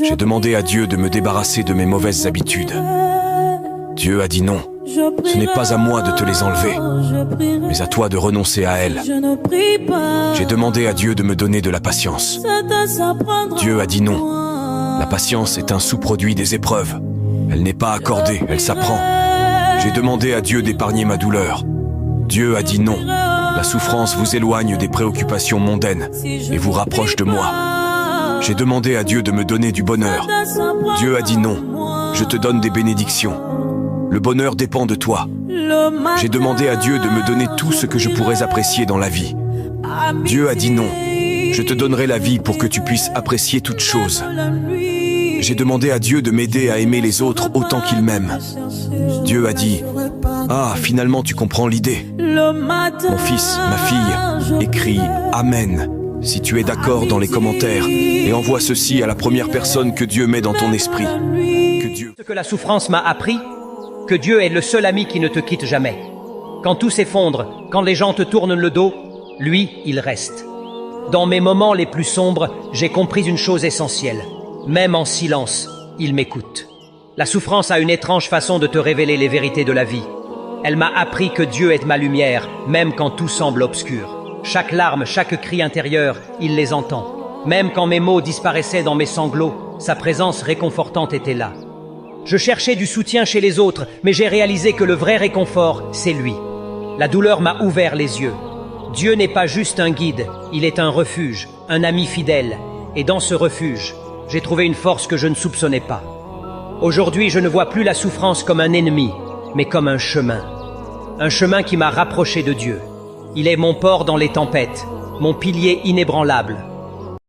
J'ai demandé à Dieu de me débarrasser de mes mauvaises habitudes. Dieu a dit non. Ce n'est pas à moi de te les enlever, mais à toi de renoncer à elles. J'ai demandé à Dieu de me donner de la patience. Dieu a dit non. La patience est un sous-produit des épreuves. Elle n'est pas accordée, elle s'apprend. J'ai demandé à Dieu d'épargner ma douleur. Dieu a dit non. La souffrance vous éloigne des préoccupations mondaines et vous rapproche de moi. J'ai demandé à Dieu de me donner du bonheur. Dieu a dit non. Je te donne des bénédictions. Le bonheur dépend de toi. J'ai demandé à Dieu de me donner tout ce que je pourrais apprécier dans la vie. Dieu a dit non. Je te donnerai la vie pour que tu puisses apprécier toutes choses. J'ai demandé à Dieu de m'aider à aimer les autres autant qu'ils m'aiment. Dieu a dit, ah, finalement tu comprends l'idée. Mon fils, ma fille, écris Amen si tu es d'accord dans les commentaires et envoie ceci à la première personne que Dieu met dans ton esprit. Ce que la souffrance m'a appris, que Dieu est le seul ami qui ne te quitte jamais. Quand tout s'effondre, quand les gens te tournent le dos, lui, il reste. Dans mes moments les plus sombres, j'ai compris une chose essentielle. Même en silence, il m'écoute. La souffrance a une étrange façon de te révéler les vérités de la vie. Elle m'a appris que Dieu est ma lumière, même quand tout semble obscur. Chaque larme, chaque cri intérieur, il les entend. Même quand mes mots disparaissaient dans mes sanglots, sa présence réconfortante était là. Je cherchais du soutien chez les autres, mais j'ai réalisé que le vrai réconfort, c'est lui. La douleur m'a ouvert les yeux. Dieu n'est pas juste un guide, il est un refuge, un ami fidèle. Et dans ce refuge, j'ai trouvé une force que je ne soupçonnais pas. Aujourd'hui, je ne vois plus la souffrance comme un ennemi, mais comme un chemin. Un chemin qui m'a rapproché de Dieu. Il est mon port dans les tempêtes, mon pilier inébranlable.